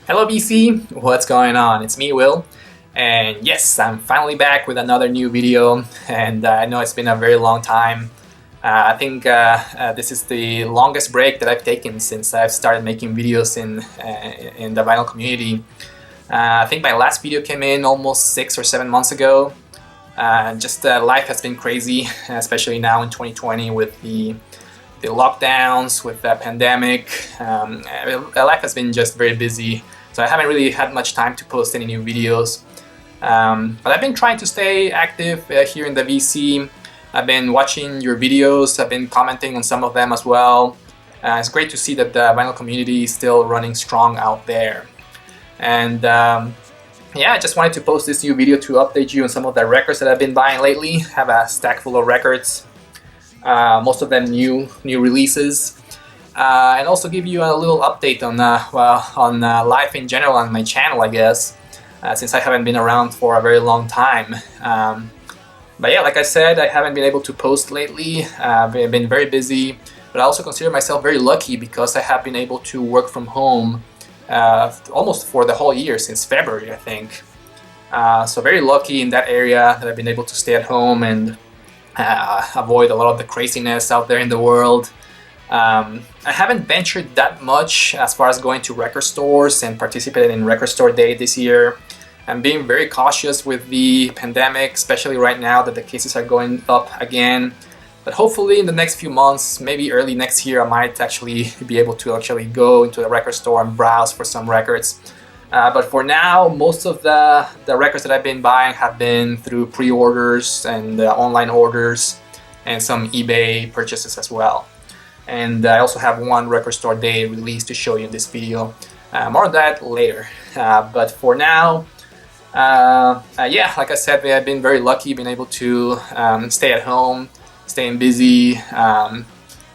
Hello BC, what's going on? It's me, Will, and yes, I'm finally back with another new video, and I know it's been a very long time. I think this is the longest break that I've taken since I've started making videos in the vinyl community. I think my last video came in almost 6 or 7 months ago. Life has been crazy, especially now in 2020 with the lockdowns, with the pandemic. Life has been just very busy, so I haven't really had much time to post any new videos. But I've been trying to stay active here in the VC. I've been watching your videos, I've been commenting on some of them as well. It's great to see that the vinyl community is still running strong out there. And yeah, I just wanted to post this new video to update you on some of the records that I've been buying lately. I have a stack full of records, most of them new releases, and also give you a little update on life in general on my channel, I guess, since I haven't been around for a very long time. But yeah, like I said, I haven't been able to post lately. I've been very busy, but I also consider myself very lucky because I have been able to work from home almost for the whole year, since February, I think. So very lucky in that area that I've been able to stay at home and avoid a lot of the craziness out there in the world. I haven't ventured that much as far as going to record stores and participating in Record Store Day this year. I'm being very cautious with the pandemic, especially right now that the cases are going up again. But hopefully in the next few months, maybe early next year, I might actually be able to go into the record store and browse for some records. But for now, most of the records that I've been buying have been through pre-orders and online orders and some eBay purchases as well. And I also have one Record Store Day release to show you in this video. More on that later. But for now, yeah, like I said, I've been very lucky being able to stay at home, staying busy.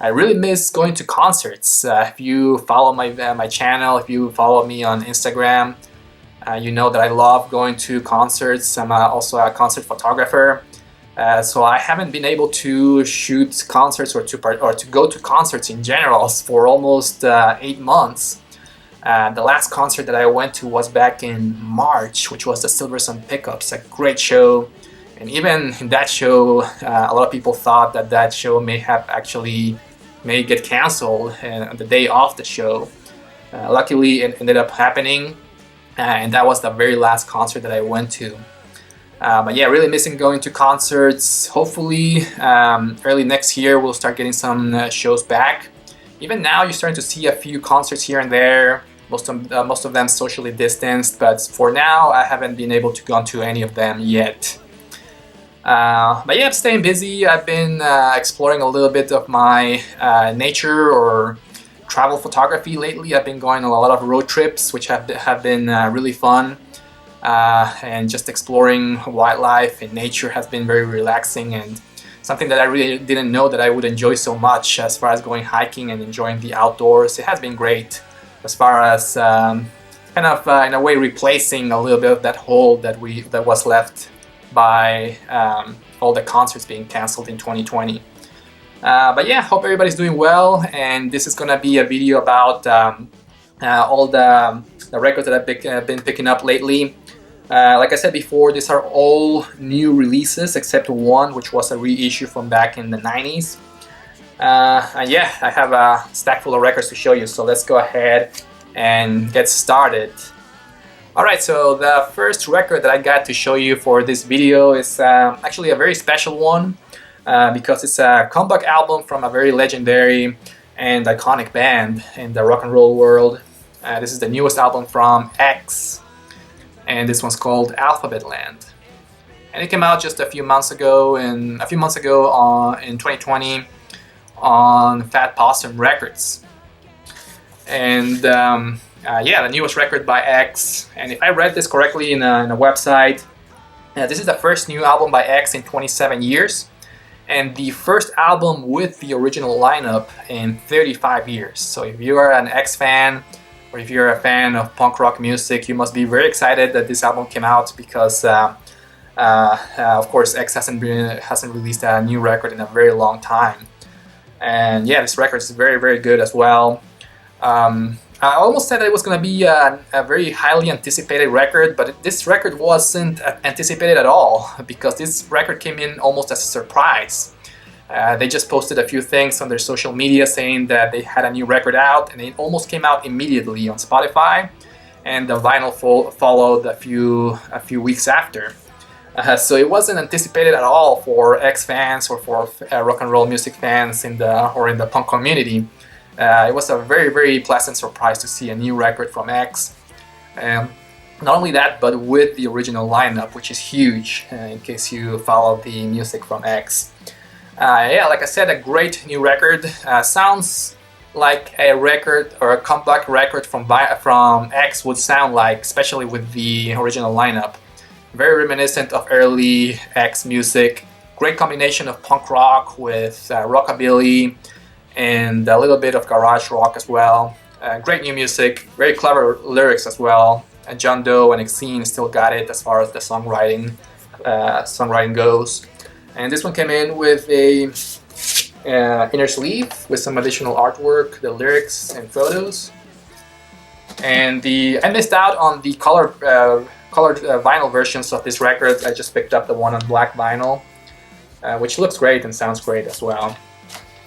I really miss going to concerts. If you follow my channel, if you follow me on Instagram, you know that I love going to concerts. I'm also a concert photographer. So I haven't been able to shoot concerts or to go to concerts in general for almost 8 months. The last concert that I went to was back in March, which was the Silversun Pickups, a great show. And even in that show, a lot of people thought that show may get canceled on the day of the show. Luckily, it ended up happening, and that was the very last concert that I went to. But yeah, really missing going to concerts. Hopefully, early next year we'll start getting some shows back. Even now, you're starting to see a few concerts here and there. Most of them socially distanced, but for now, I haven't been able to go to any of them yet. But yeah, I'm staying busy. I've been exploring a little bit of my nature or travel photography lately. I've been going on a lot of road trips, which have been really fun. And just exploring wildlife and nature has been very relaxing and something that I really didn't know that I would enjoy so much as far as going hiking and enjoying the outdoors. It has been great as far as in a way replacing a little bit of that hole that was left by all the concerts being canceled in 2020. But yeah, hope everybody's doing well, and this is gonna be a video about all the records that I've been picking up lately. Like I said before, these are all new releases except one, which was a reissue from back in the 90s. And yeah, I have a stack full of records to show you, so let's go ahead and get started. Alright, so the first record that I got to show you for this video is actually a very special one because it's a comeback album from a very legendary and iconic band in the rock and roll world. This is the newest album from X, and this one's called ALPHABETLAND. And it came out just a few months ago in 2020 on Fat Possum Records. And yeah, the newest record by X. And if I read this correctly in a website, this is the first new album by X in 27 years, and the first album with the original lineup in 35 years. So if you are an X fan, or if you're a fan of punk rock music, you must be very excited that this album came out because, of course, X hasn't released a new record in a very long time. And yeah, this record is very, very good as well. I almost said that it was going to be a very highly anticipated record, but this record wasn't anticipated at all, because this record came in almost as a surprise. They just posted a few things on their social media saying that they had a new record out, and it almost came out immediately on Spotify, and the vinyl followed a few weeks after. So it wasn't anticipated at all for X fans or for rock and roll music fans in the punk community. It was a very, very pleasant surprise to see a new record from X. Not only that, but with the original lineup, which is huge in case you follow the music from X. Yeah, like I said, a great new record. Sounds like a record or a comeback record from X would sound like, especially with the original lineup. Very reminiscent of early X music. Great combination of punk rock with rockabilly and a little bit of garage rock as well. Great new music, very clever lyrics as well. John Doe and Exene still got it as far as the songwriting goes. And this one came in with a inner sleeve with some additional artwork, the lyrics and photos. And I missed out on the colored vinyl versions of this record. I just picked up the one on black vinyl, which looks great and sounds great as well.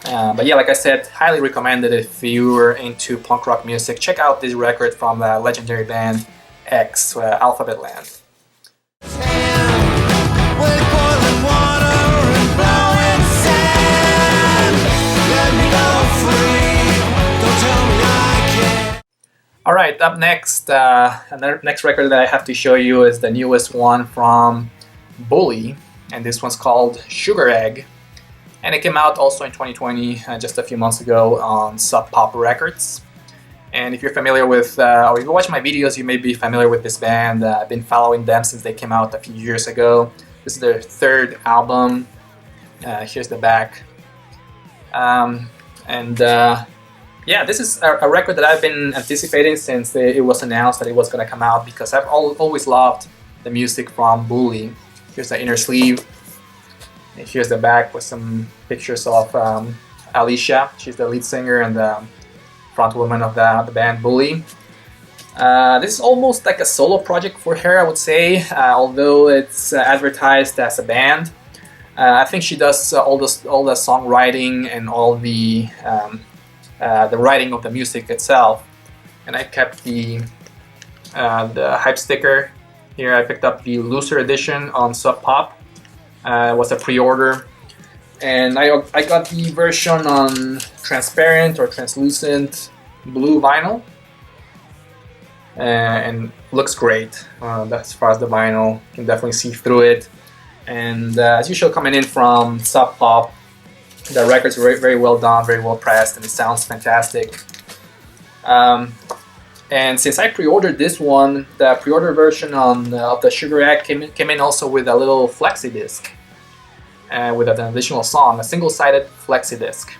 But yeah, like I said, highly recommended if you were into punk rock music. Check out this record from the legendary band X, ALPHABETLAND. Alright, up next, the next record that I have to show you is the newest one from BILLIE, and this one's called SUGAREGG, and it came out also in 2020, just a few months ago on Sub Pop Records. And if you're familiar with, or if you watch my videos, you may be familiar with this band. I've been following them since they came out a few years ago. This is their third album. Here's the back. Yeah, this is a record that I've been anticipating since it was announced that it was going to come out, because I've always loved the music from BILLIE. Here's the inner sleeve. And here's the back with some pictures of Alicia. She's the lead singer and the front woman of the band BILLIE. This is almost like a solo project for her, I would say, although it's advertised as a band. I think she does all the songwriting and all the writing of the music itself. And I kept the hype sticker here. I picked up the looser edition on Sub Pop. It was a pre-order, and I got the version on transparent or translucent blue vinyl, and looks great. As far as the vinyl, you can definitely see through it. And as usual, coming in from Sub Pop, the record's very, very well done, very well pressed, and it sounds fantastic. And since I pre-ordered this one, the pre-order version of the SUGAREGG came in also with a little flexi disc, with an additional song, a single-sided flexi disc.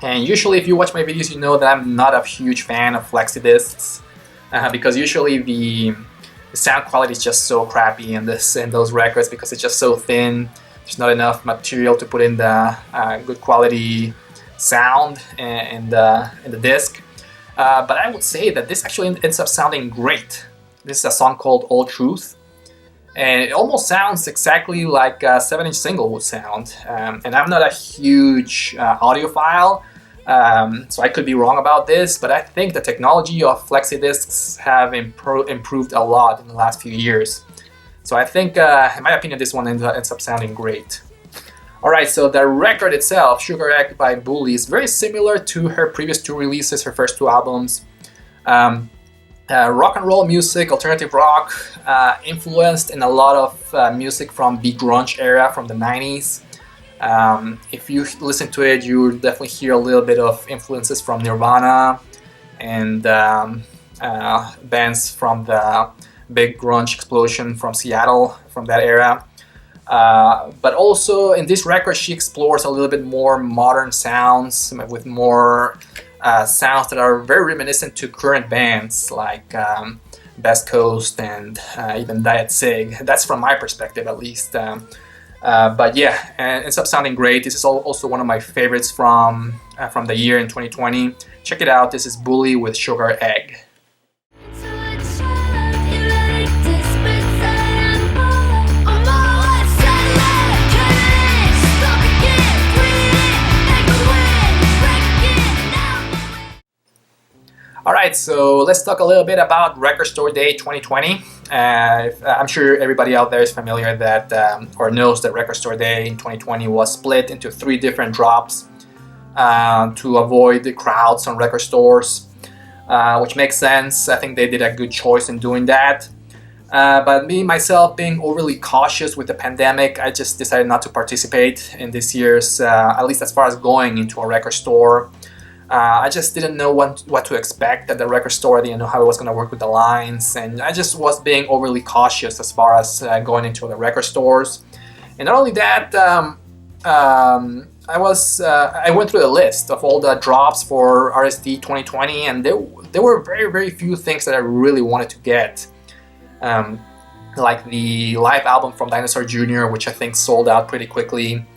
And usually, if you watch my videos, you know that I'm not a huge fan of flexi discs, because usually the sound quality is just so crappy in those records, because it's just so thin. There's not enough material to put in the good quality sound in the disc. But I would say that this actually ends up sounding great. This is a song called All Truth, and it almost sounds exactly like a 7-inch single would sound. And I'm not a huge audiophile, so I could be wrong about this, but I think the technology of flexi discs have improved a lot in the last few years. So I think, in my opinion, this one ends up sounding great. Alright, so the record itself, SUGAREGG by BILLIE, is very similar to her previous two releases, her first two albums. Rock and roll music, alternative rock, influenced in a lot of music from the grunge era from the 90s. If you listen to it, you will definitely hear a little bit of influences from Nirvana and bands from the big grunge explosion from Seattle from that era. But also in this record she explores a little bit more modern sounds with more sounds that are very reminiscent to current bands like Best Coast and even Diet Sig. That's from my perspective at least. But yeah, and it ends up sounding great. This is also one of my favorites from from the year in 2020. Check it out. This is BILLIE with SUGAREGG. Alright, so let's talk a little bit about Record Store Day 2020. I'm sure everybody out there is familiar that or knows that Record Store Day in 2020 was split into 3 different drops to avoid the crowds on record stores, which makes sense. I think they did a good choice in doing that. But me, myself, being overly cautious with the pandemic, I just decided not to participate in this year's, at least as far as going into a record store. I just didn't know what to expect at the record store. I didn't know how it was going to work with the lines, and I just was being overly cautious as far as going into the record stores. And not only that, I went through the list of all the drops for RSD 2020, and there were very, very few things that I really wanted to get. Like the live album from Dinosaur Jr., which I think sold out pretty quickly.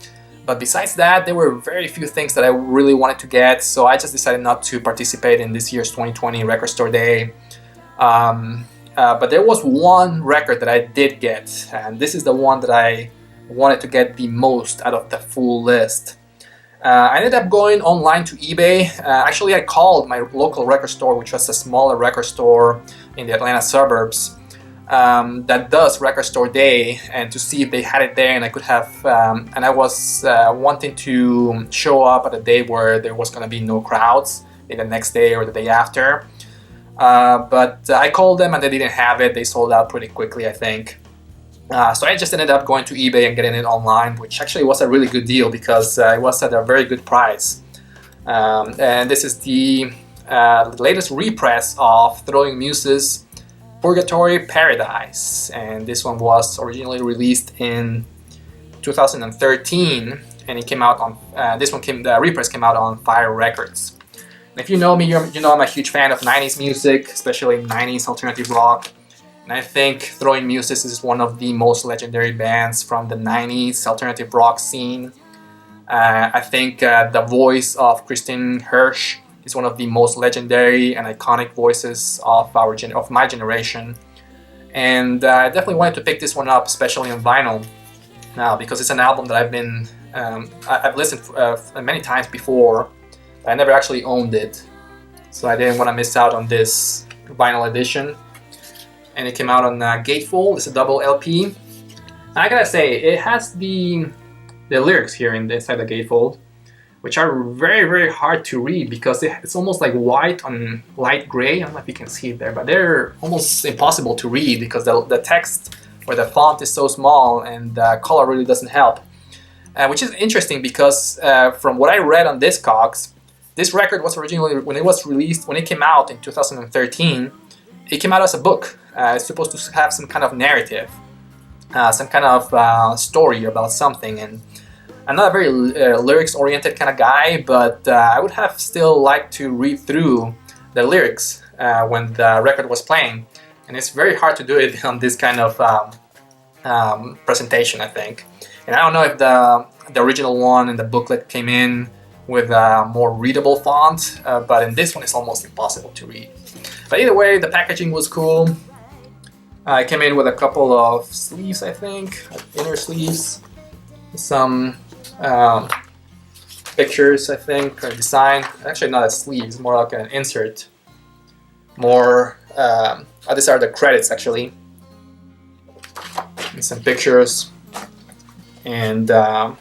But besides that, there were very few things that I really wanted to get, so I just decided not to participate in this year's 2020 Record Store Day. But there was one record that I did get, and this is the one that I wanted to get the most out of the full list. I ended up going online to eBay. Actually, I called my local record store, which was a smaller record store in the Atlanta suburbs, that does Record Store Day, and to see if they had it there, and I could have, and I was wanting to show up at a day where there was going to be no crowds, maybe the next day or the day after. But I called them and they didn't have it. They sold out pretty quickly, I think. So I just ended up going to eBay and getting it online, which actually was a really good deal because it was at a very good price. And this is the latest repress of Throwing MUSES Purgatory Paradise, and this one was originally released in 2013, and it came out on the repress came out on Fire Records. And if you know me, you know I'm a huge fan of 90s music, especially 90s alternative rock, and I think Throwing MUSES is one of the most legendary bands from the 90s alternative rock scene. I think the voice of Christine Hirsch is one of the most legendary and iconic voices of my generation, and I definitely wanted to pick this one up, especially on vinyl, because it's an album that I've listened many times before, but I never actually owned it, so I didn't want to miss out on this vinyl edition. And it came out on Gatefold. It's a double LP. And I gotta say, it has the lyrics here inside the Gatefold, which are very, very hard to read because it's almost like white on light gray. I don't know if you can see it there, but they're almost impossible to read because the text or the font is so small and the color really doesn't help. Which is interesting because from what I read on Discogs, this record was originally, when it came out in 2013, it came out as a book. It's supposed to have some kind of narrative, some kind of story about something, and I'm not a very lyrics-oriented kind of guy, but I would have still liked to read through the lyrics when the record was playing, and it's very hard to do it on this kind of presentation, I think. And I don't know if the original one and the booklet came in with a more readable font, but in this one it's almost impossible to read. But either way, the packaging was cool. It came in with a couple of sleeves, I think, inner sleeves, some pictures, I think, or design. Actually, not a sleeve, it's more like an insert. These are the credits, actually. And some pictures. And the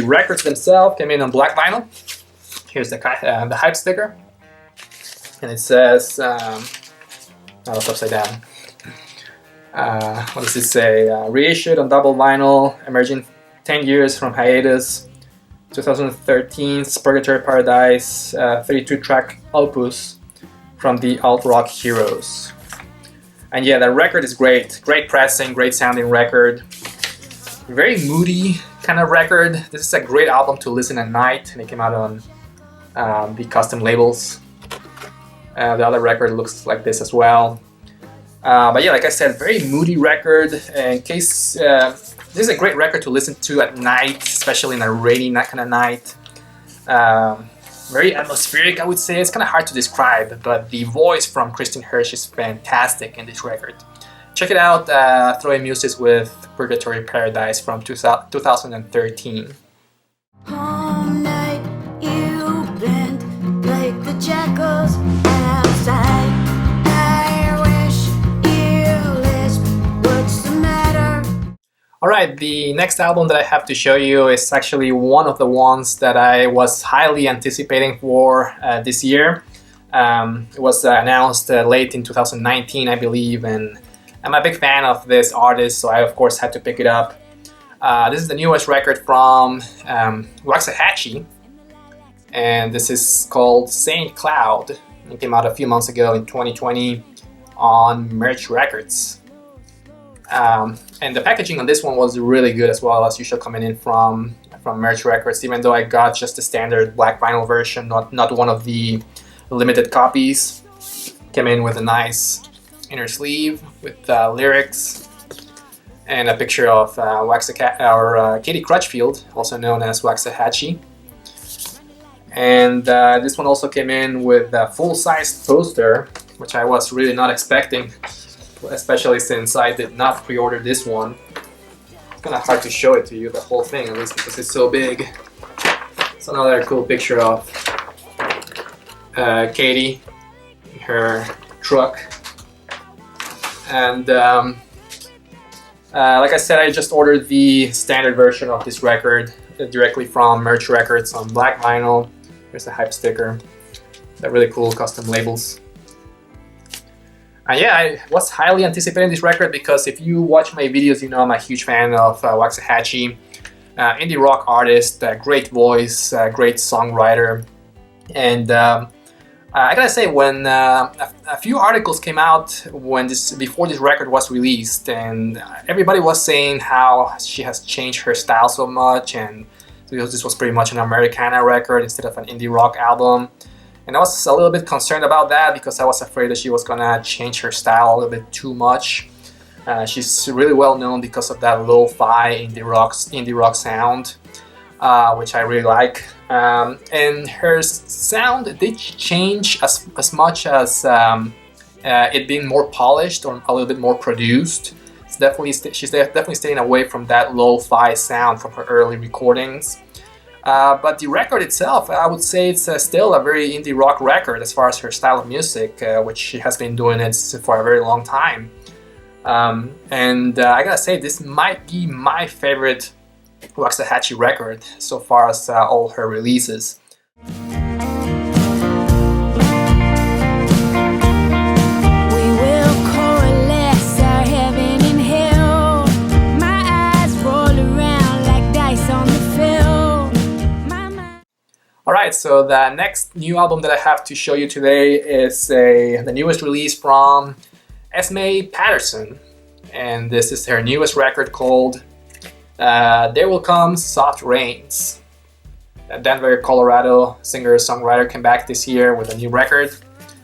records themselves came in on black vinyl. Here's the hype sticker. And it says, it's upside down. What does it say? Reissued on double vinyl, emerging 10 years from hiatus, 2013's Purgatory Paradise, 32-track opus from the alt rock heroes. And yeah, the record is great. Great pressing, great sounding record. Very moody kind of record. This is a great album to listen at night, and it came out on the custom labels. The other record looks like this as well. But yeah, like I said, very moody record. In case this is a great record to listen to at night, especially in a rainy kind of night. Very atmospheric, I would say. It's kind of hard to describe, but the voice from Kristen Hirsch is fantastic in this record. Check it out, Throwing MUSES with Purgatory Paradise from 2013. All night you blend like the jackals outside. I wish you lisp. What's the matter? Alright, the next album that I have to show you is actually one of the ones that I was highly anticipating for this year. It was announced late in 2019, I believe, and I'm a big fan of this artist, so I of course had to pick it up. This is the newest record from Waxahatchee, and this is called Saint Cloud. It came out a few months ago in 2020 on Merch Records. And the packaging on this one was really good as well, as usual, coming in from Merch Records, even though I got just the standard black vinyl version, not one of the limited copies. Came in with a nice inner sleeve with lyrics and a picture of Katie Crutchfield, also known as Waxahatchee. And this one also came in with a full-sized poster, which I was really not expecting, especially since I did not pre-order this one. It's kind of hard to show it to you, the whole thing, at least because it's so big. It's another cool picture of Katie in her truck. And like I said, I just ordered the standard version of this record directly from Merch Records on black vinyl. There's a hype sticker. They're really cool custom labels. Yeah, I was highly anticipating this record because if you watch my videos, you know I'm a huge fan of Waxahatchee. Indie rock artist, great voice, great songwriter. And I gotta say, when a few articles came out before this record was released, and everybody was saying how she has changed her style so much, and because this was pretty much an Americana record instead of an indie rock album. And I was a little bit concerned about that because I was afraid that she was gonna change her style a little bit too much. She's really well known because of that lo-fi indie rock sound, which I really like. And her sound did change as much as it being more polished or a little bit more produced. She's definitely staying away from that lo-fi sound from her early recordings. But the record itself, I would say it's still a very indie rock record as far as her style of music, which she has been doing it for a very long time. And I gotta say, this might be my favorite Waxahatchee record so far as all her releases. Alright, so the next new album that I have to show you today is the newest release from ESME PATTERSON, and this is her newest record called There Will Come Soft Rains. A Denver, Colorado singer-songwriter came back this year with a new record.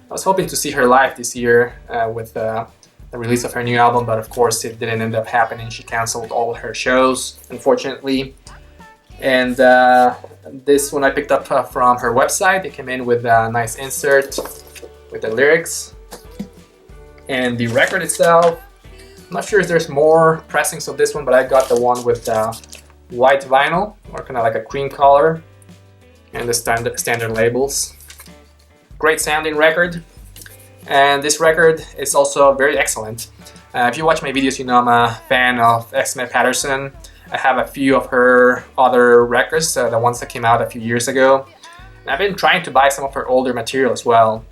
I was hoping to see her live this year with the release of her new album, but of course it didn't end up happening. She canceled all her shows, unfortunately. And this one I picked up from her website. It came in with a nice insert with the lyrics. And the record itself, I'm not sure if there's more pressings of this one, but I got the one with white vinyl, or kind of like a cream color, and the standard labels. Great sounding record. And this record is also very excellent. If you watch my videos, you know I'm a fan of ESME PATTERSON. I have a few of her other records, the ones that came out a few years ago. And I've been trying to buy some of her older material as well.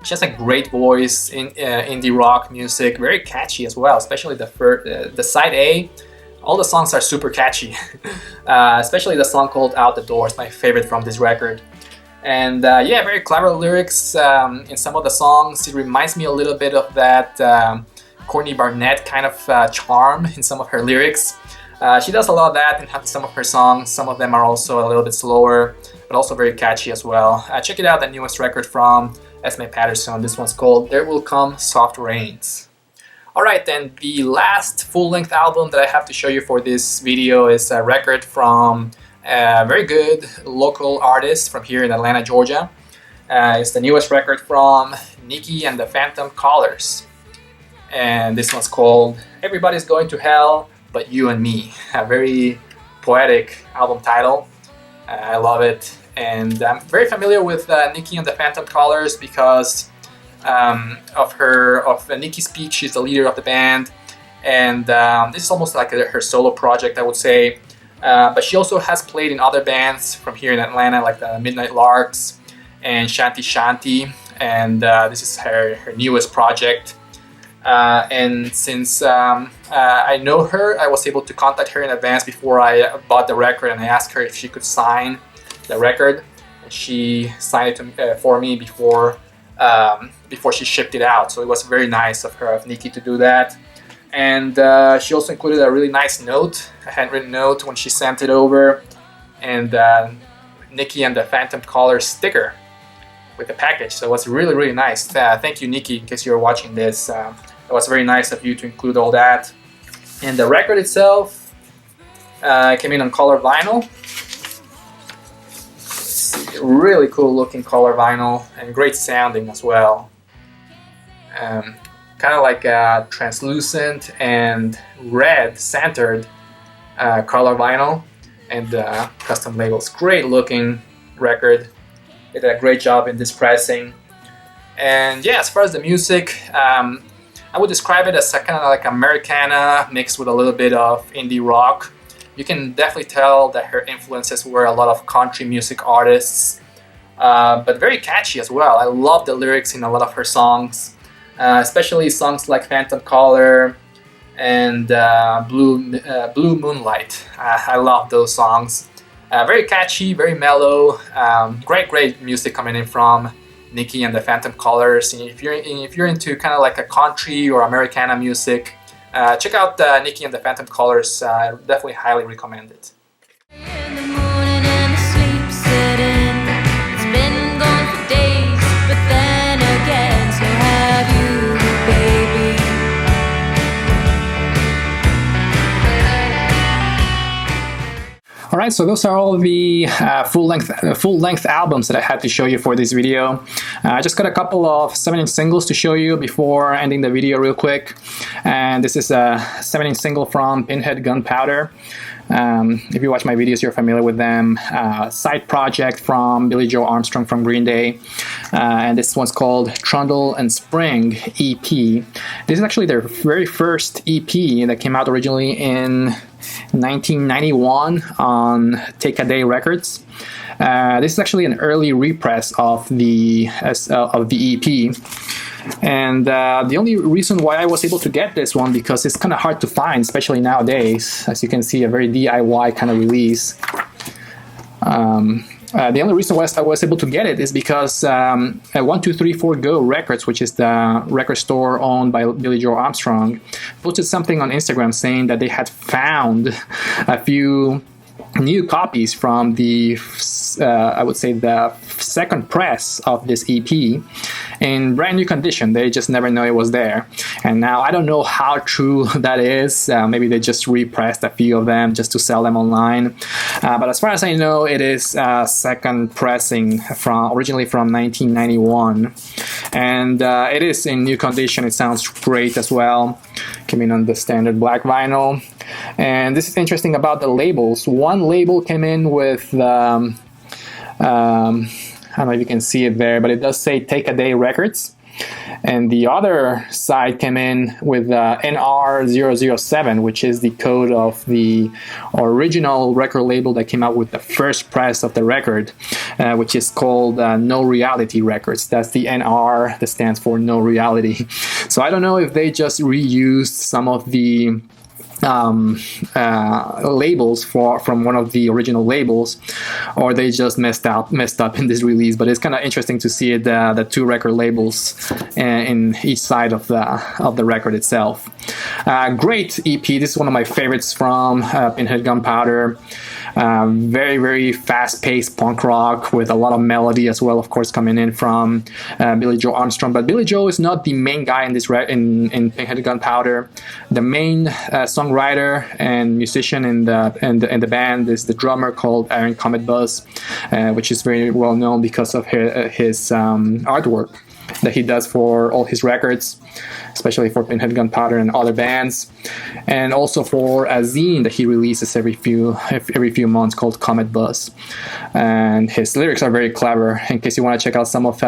She has a great voice in indie rock music, very catchy as well, especially the side A. All the songs are super catchy, especially the song called Out the Door is my favorite from this record. And yeah, very clever lyrics in some of the songs. It reminds me a little bit of that Courtney Barnett kind of charm in some of her lyrics. She does a lot of that in some of her songs. Some of them are also a little bit slower, but also very catchy as well. Check it out, the newest record from ESME PATTERSON. This one's called There Will Come Soft Rains. Alright, then the last full-length album that I have to show you for this video is a record from Very good local artist from here in Atlanta, Georgia. It's the newest record from NIKKI and the Phantom Colors. And this one's called Everybody's Going to Hell But You and Me. A very poetic album title. I love it. And I'm very familiar with NIKKI and the Phantom Colors because of NIKKI Speak. She's the leader of the band. And this is almost like her solo project, I would say. But she also has played in other bands from here in Atlanta, like the Midnight Larks and Shanty Shanty. And this is her newest project. And since I know her, I was able to contact her in advance before I bought the record, and I asked her if she could sign the record. And she signed it for me before she shipped it out. So it was very nice of her, of NIKKI, to do that. And she also included a really nice note, a handwritten note, when she sent it over, and NIKKI and the Phantom Colors sticker with the package. So it was really, really nice. Thank you, NIKKI, in case you're watching this. It was very nice of you to include all that. And the record itself came in on color vinyl. Really cool looking color vinyl and great sounding as well. Kind of like a translucent and red centered color vinyl, and custom labels. Great looking record. They did a great job in this pressing. And yeah, as far as the music, I would describe it as a kind of like Americana mixed with a little bit of indie rock. You can definitely tell that her influences were a lot of country music artists, but very catchy as well. I love the lyrics in a lot of her songs, especially songs like Phantom Color and Blue Moonlight. I love those songs. Very catchy, very mellow. Great music coming in from NIKKI and the Phantom Colors. And if you're into kind of like a country or Americana music, check out NIKKI and the Phantom Colors. I definitely highly recommend it. In the morning and the sleep set in. It's been gone for days, but then again, so have you, baby. Alright, so those are all the full-length albums that I had to show you for this video. I just got a couple of 7-inch singles to show you before ending the video real quick. And this is a 7-inch single from PINHEAD, Gunpowder. If you watch my videos, you're familiar with them. Side project from Billie Joe Armstrong from Green Day. And this one's called Trundle and Spring EP. This is actually their very first EP that came out originally in 1991 on Take a Day Records. This is actually an early repress of the EP. And the only reason why I was able to get this one, because it's kind of hard to find, especially nowadays. As you can see, a very DIY kind of release. The only reason why I was able to get it is because 1234 Go Records, which is the record store owned by Billie Joe Armstrong, posted something on Instagram saying that they had found a few new copies from the I would say the second press of this EP in brand new condition. They just never know it was there. And now I don't know how true that is. Maybe they just repressed a few of them just to sell them online. But as far as I know, it is second pressing originally from 1991. And it is in new condition. It sounds great as well. Came in on the standard black vinyl. And this is interesting about the labels. One label came in with I don't know if you can see it there, but it does say Take a Day Records. And the other side came in with NR007, which is the code of the original record label that came out with the first press of the record, which is called No Reality Records. That's the NR that stands for No Reality. So I don't know if they just reused some of the labels from one of the original labels, or they just messed up in this release. But it's kind of interesting to see it, the two record labels in each side of the record itself. Great EP. This is one of my favorites from PINHEAD Gunpowder. Very, very fast-paced punk rock with a lot of melody as well, of course, coming in from Billie Joe Armstrong. But Billie Joe is not the main guy in this in Pinhead Gunpowder. The main songwriter and musician in the band is the drummer called Aaron Comet Buzz, which is very well known because of his artwork that he does for all his records, especially for Pinhead Gunpowder and other bands, and also for a zine that he releases every few months called Comet Buzz. And his lyrics are very clever. In case you want to check out some of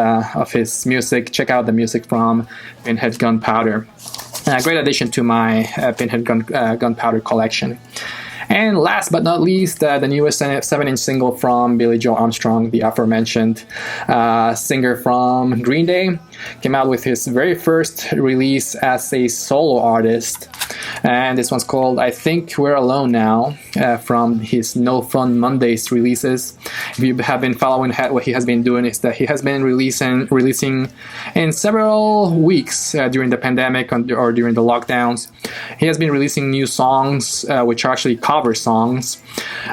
his music, check out the music from Pinhead Gunpowder. A great addition to my Pinhead Gunpowder collection. And last but not least, the newest 7-inch single from Billie Joe Armstrong, the aforementioned singer from Green Day, came out with his very first release as a solo artist. And this one's called I Think We're Alone Now, from his No Fun Mondays releases. If you have been following what he has been doing, is that he has been releasing in several weeks during the pandemic or during the lockdowns. He has been releasing new songs, which are actually cover songs.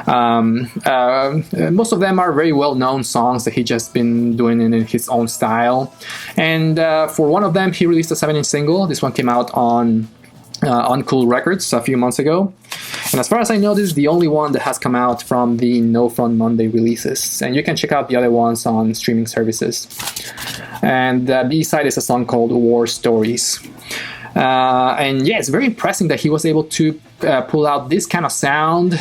Most of them are very well-known songs that he just been doing in his own style. And for one of them, he released a 7-inch single. This one came out on UNCOOL Records a few months ago. And as far as I know, this is the only one that has come out from the No Fun Monday releases. And you can check out the other ones on streaming services. And the B-side is a song called War Stories. And yeah, it's very impressive that he was able to pull out this kind of sound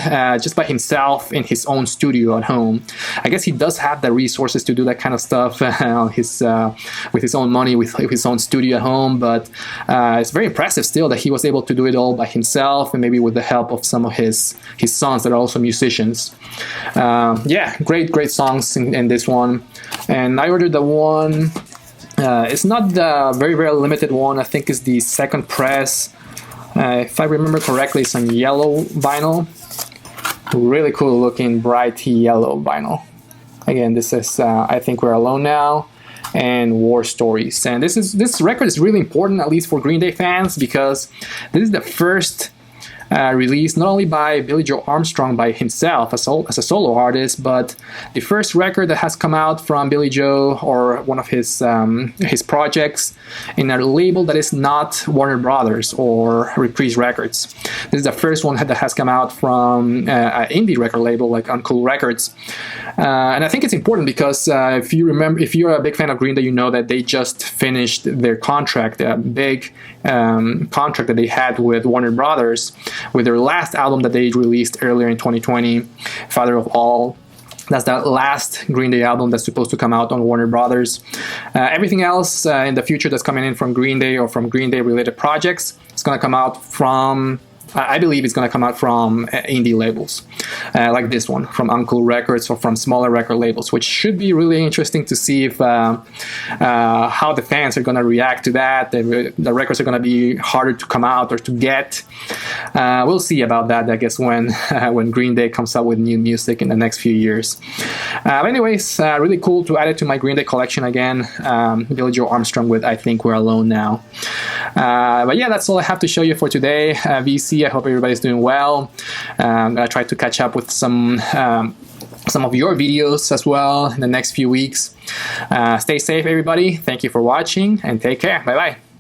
just by himself in his own studio at home. I guess he does have the resources to do that kind of stuff on with his own money, with his own studio at home, but it's very impressive still that he was able to do it all by himself, and maybe with the help of some of his sons that are also musicians. Yeah, great songs in this one. And I ordered the one, it's not the very limited one. I think it's the second press. If I remember correctly, it's on yellow vinyl. Really cool looking bright yellow vinyl. Again, this is I Think We're Alone Now and War Stories. And this record is really important, at least for Green Day fans, because this is the first released not only by Billie Joe Armstrong by himself as a solo artist, but the first record that has come out from Billie Joe or one of his projects in a label that is not Warner Brothers or Reprise Records. This is the first one that has come out from an indie record label like Uncool Records. And I think it's important because if you're a big fan of Green Day, you know that they just finished their contract, a big contract that they had with Warner Brothers, with their last album that they released earlier in 2020, Father of All. That's the last Green Day album that's supposed to come out on Warner Brothers. Everything else in the future that's coming in from Green Day or from Green Day related projects, it's going to come out from, I believe it's going to come out from indie labels like this one, from Uncool Records or from smaller record labels, which should be really interesting to see if how the fans are going to react to that. The records are going to be harder to come out or to get. We'll see about that, I guess, when Green Day comes out with new music in the next few years. But anyways, really cool to add it to my Green Day collection again. Billie Joe Armstrong with I Think We're Alone Now. But yeah, that's all I have to show you for today. VC, I hope everybody's doing well. I'm going to try to catch up with some of your videos as well in the next few weeks. Stay safe, everybody. Thank you for watching, and take care. Bye-bye.